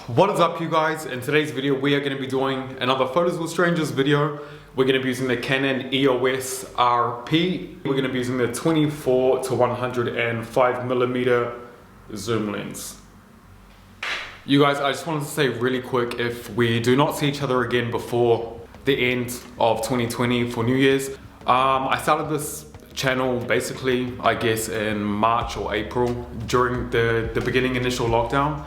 What is up, you guys? In today's video we are going to be doing another Photos with Strangers video. We're going to be using the Canon EOS RP. We're going to be using the 24 to 105mm zoom lens. You guys, I just wanted to say really quick, if we do not see each other again before the end of 2020 for New Year's, I started this channel basically, I guess, in March or April during the beginning initial lockdown.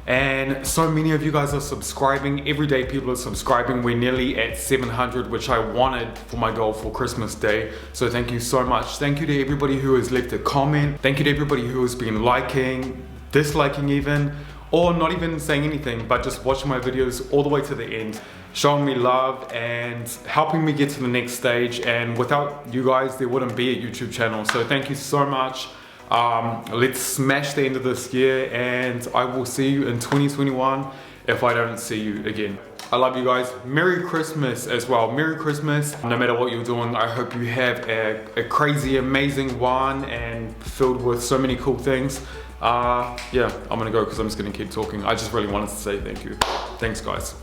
And so many of you guys are subscribing. Every day people are subscribing. We're nearly at 700, which I wanted for my goal for Christmas Day. So thank you so much. Thank you to everybody who has left a comment. Thank you to everybody who has been liking, disliking even, or not even saying anything, but just watching my videos all the way to the end, showing me love and helping me get to the next stage. And without you guys, there wouldn't be a YouTube channel. So thank you so much. Let's smash the end of this year, and I will see you in 2021 if I don't see you again. I love you guys. Merry Christmas as well. Merry Christmas. No matter what you're doing, I hope you have a crazy, amazing one and filled with so many cool things. Yeah, I'm gonna go because I'm just gonna keep talking. I just really wanted to say thank you. Thanks, guys.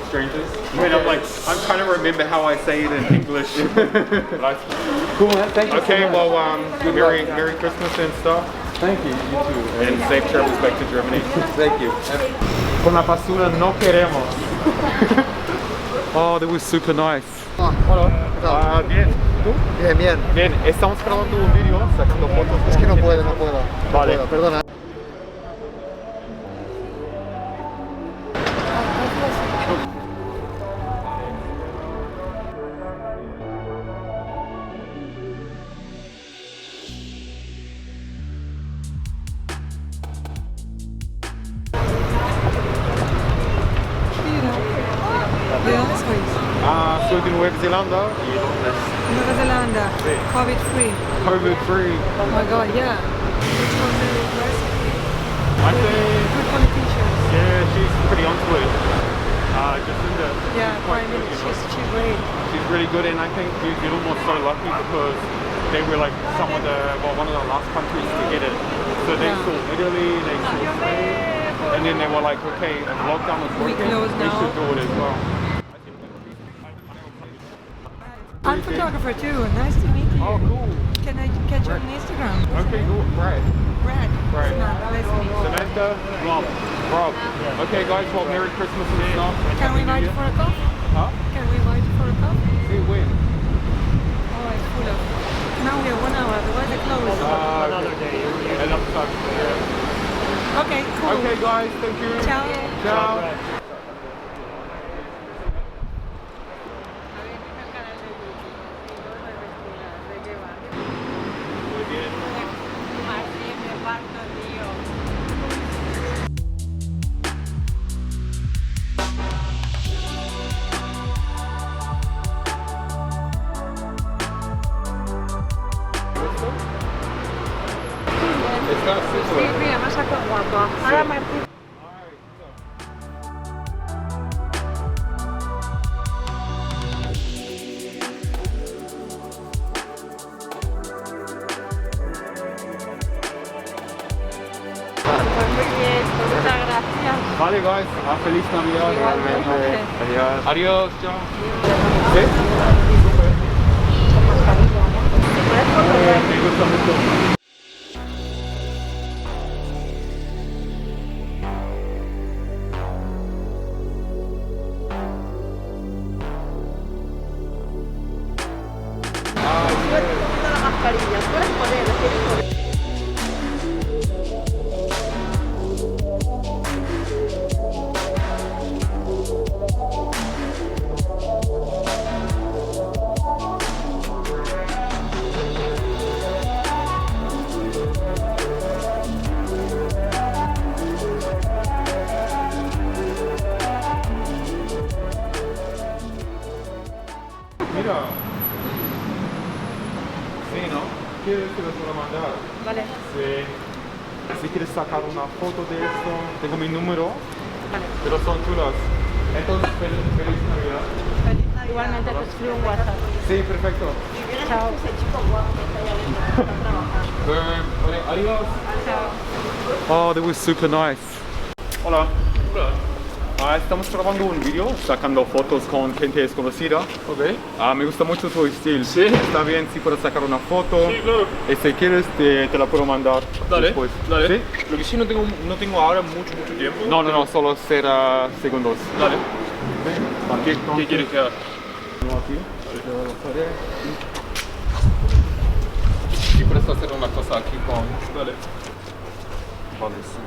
Strangers. Wait, I'm trying to remember how I say it in English. Cool, man. Thank you. Okay, so much. well, Merry Christmas and stuff. Thank you. You too. And safe travels back to Germany. Thank you. Con la basura no queremos. Oh, that was super nice. Hola. Bien. ¿Tú? Bien, bien. Bien, estamos grabando un video, sacando fotos. Es que no puedo. Vale. No puedo, perdona. ¿De dónde sois? Soy de Nueva Zelanda. Nueva Zelanda. Sí. COVID free. COVID free. Oh my god, yeah. Which was the recipe? I think, Good politicians. yeah, she's pretty onto it. Jacinda. Yeah, she's quite Prime good, Minister. you know. She's great. She's really good, and I think New Zealand was so lucky because they were like one of the last countries to get it. So they Yeah. saw Italy, they saw Spain, and then they were like, okay, if lockdown is working, close we now. should do it as well. I'm a photographer too. Nice to meet you. Oh, cool. Can I catch you on Instagram? Okay, cool. Brad. Brad. Brad. Samantha, nice to meet you. Samantha, Rob. Okay, guys, well, Merry Christmas and stuff. Can we invite you for a coffee? Huh? Can we invite you for a coffee? See when? Oh, it's full of. Now we have 1 hour. Why is it closed? Another day. Enough time. Yeah. Okay, cool. Okay, guys, thank you. Ciao. Ciao. Está Sí, mira, me saco guapa. Ahora Martín. Muy bien, muchas gracias. Vale, guys. Feliz Navidad. Igualmente. Adiós. Adiós. Chao. ¿Sí? Me gusta mucho. Mira. Sí, ¿no? ¿Quieres que los pueda mandar? Vale. Sí. Si quieres sacar una foto de esto, tengo mi número, Vale. pero son chulas. Entonces, feliz Navidad. Feliz Navidad. Igualmente te escribo un WhatsApp. Sí, perfecto. Chao. Adios. Chao. Oh, that was super nice. Hola. Estamos grabando un video sacando fotos con gente desconocida. Ok. Me gusta mucho tu estilo. Sí. Está bien si puedo sacar una foto. Sí, claro. Y si quieres te la puedo mandar Dale, después. dale. ¿Sí? Lo que sí no tengo ahora mucho tiempo. No, solo será segundos. Dale. Vale, ¿Qué quieres que haga? Aquí. Y puedes hacer una cosa aquí con... Dale. Vale, sí.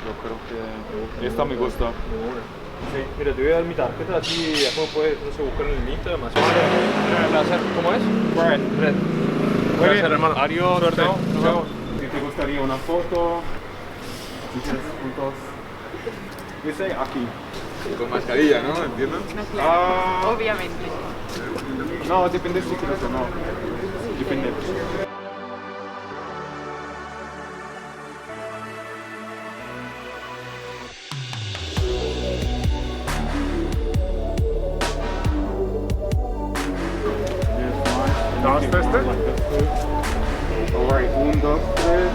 Yo creo que Esta me gusta. Sí, mira, te voy a dar mi tarjeta así después puedes buscar en el Instagram. ¿Cómo es? Brad. Muy bien, hermano. Adiós. Suerte. Chao. Nos Chao. vemos. Si te gustaría una foto, si quieres juntos. Dice aquí. Con mascarilla, ¿no? ¿Entiendes? No, claro. Ah. Obviamente. No, depende si quieres o no. Depende. ¿Dos, tres? Alright, 1, 2, 3.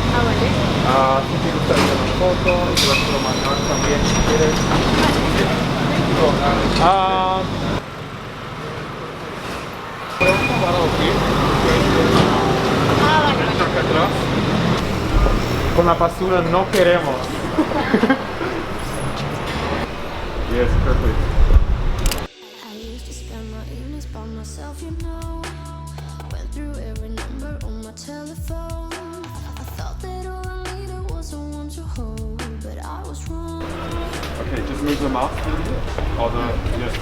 Ah, vale. Si te gustaría una foto, te la puedo mandar también si quieres. Ah, vale, vale. Acá atrás. Con la basura no queremos. Yes, perfect. I used to spend my evenings by myself, you know. Went through every number on my telephone. I thought that all I needed was someone to hold, but I was wrong. Okay, just move the mouse a little bit. Or the, yes.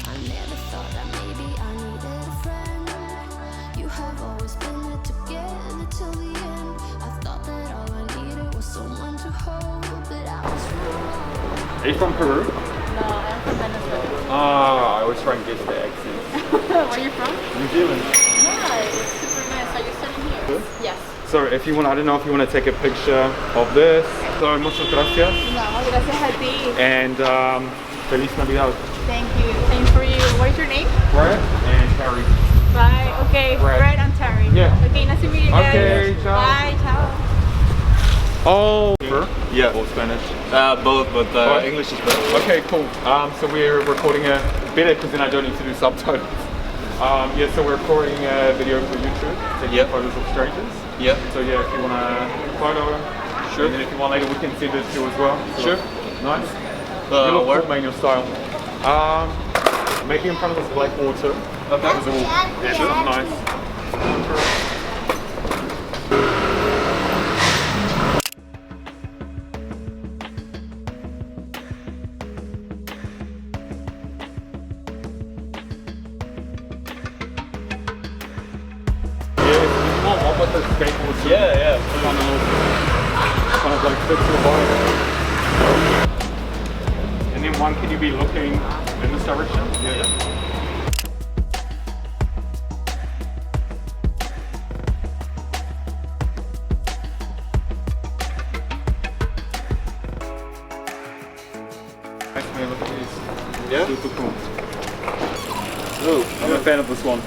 I never thought that maybe I needed a friend. You have always been there together till the end. I thought that all I needed was someone to hold, but I was wrong. Are you from Peru? No, I'm from Venezuela. I always try and guess the accent. Where are you from? New Zealand. Yeah, it's super nice. Are you studying here? Good. Yes. So if you want, I don't know if you want to take a picture of this. So muchas gracias. No, gracias a ti. And Feliz Navidad. Thank you. Same for you. What is your name? Brad and Harry. Bye. Okay, Brad. Brad and Terry. Yeah. Okay, nice to meet you guys. Okay, ciao. Bye, ciao. Oh. Yeah, Or Spanish. both, but What? English is better. Okay, cool. So we're recording a better because then I don't need to do subtitles. Yeah, so we're recording a video for YouTube, taking Yep. photos of strangers. Yeah, So yeah, if you want a photo, Sure. And then if you want later, we can send it to you as well. So, Sure. Nice. You look where? cool, man, your style. Maybe in front of this black water. Okay. That was all. Yeah, something nice. With the skateboard, Yeah. kind of like fits your body. And then one, can you be looking in this direction? Yeah. Nice man, look at these. Yeah? Super cool. Oh, I'm a fan of this one.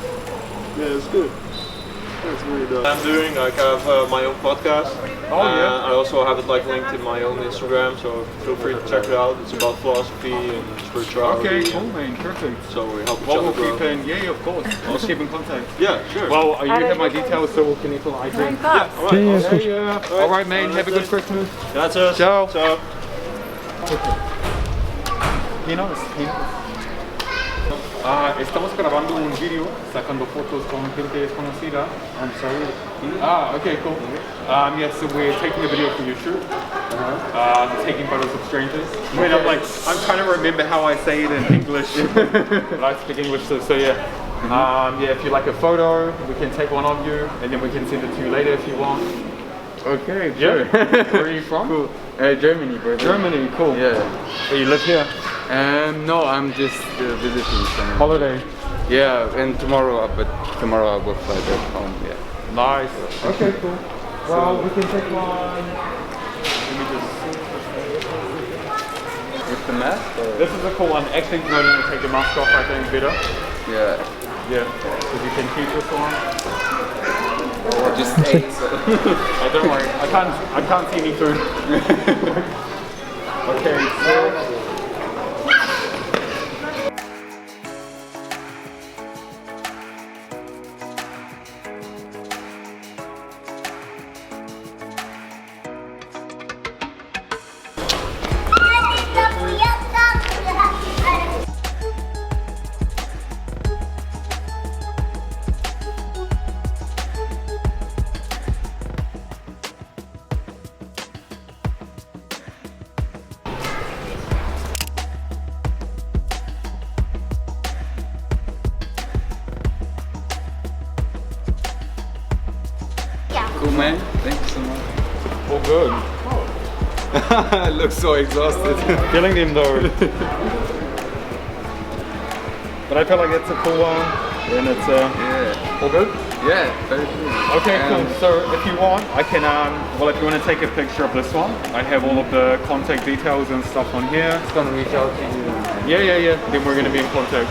yeah, it's good. That's weird. I'm doing like I have my own podcast. Oh, yeah. I also have it like linked in my own Instagram, so feel free to check it out. It's about philosophy and spirituality. Okay, cool man, perfect. So we help each Well, other we'll grow. keep in, yeah, of course. We'll keep in contact. Yeah, sure. Well, you have my details, so we'll connect on IG. yeah, all right. Yeah. All right, man. Have a good Christmas. That's it. Ciao. Ciao. Pinos. Estamos grabando un video sacando fotos con gente desconocida. I'm sorry. Okay, cool. Yeah, so we're taking a video for YouTube. Taking photos of strangers. I mean, I'm trying to remember how I say it in English. But I speak English, so yeah. Yeah, if you like a photo, we can take one of you, and then we can send it to you later if you want. Okay, Yeah. sure. Where are you from? Cool. Germany, brother. Germany, cool. Yeah. So you live here? No, I'm just visiting some Holiday. Yeah, and tomorrow, but tomorrow I will fly back home. Yeah. Nice. Okay, cool. Well, we can take one. Let me just. With the mask? Or? This is a cool one. Actually, no, you take the mask off. I think better. Yeah. Yeah. Because you can keep this one. I just ate. So. Oh, don't worry. I can't see any food. Okay. So. Cool, man. Thank you so much. All good. I look so exhausted. Killing them though. But I feel like it's a cool one, and it's Yeah. all good. Yeah, very cool. Okay, cool. So if you want, I can, well, if you want to take a picture of this one, I have all of the contact details and stuff on here. It's gonna reach out to you. Yeah. Then we're going to be in contact.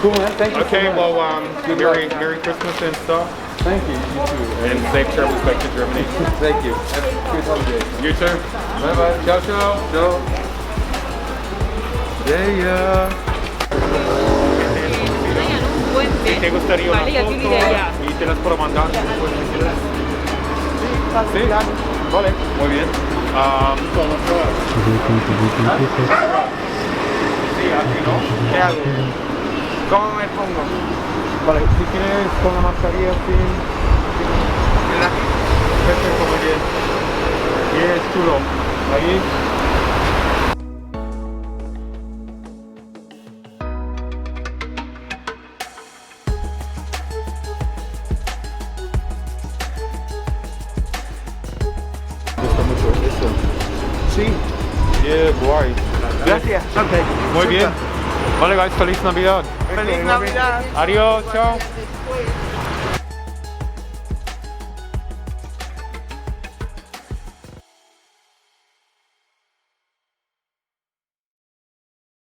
Cool, man. Thank you. Okay, so much. well, Merry Christmas and stuff. Thank you. You too. And safe travels back to Germany. Thank you. Have a good holiday. You too. Bye bye. Ciao, ciao. Ciao. Yeah. Si te gustaría una Vale, ya foto te diré ya. y te las puedo mandar después si quieres. Sí, vale, muy bien. Sí, así, ¿no? ¿Qué hago? ¿Cómo me pongo? Vale, si quieres con la mascarilla así. Perfecto, muy bien. Y es chulo. Ahí. Me gusta mucho eso. Sí. Yeah, guay. Gracias. Ok. Muy bien. Vale, guys, feliz Navidad. Feliz Navidad. Adiós, chao.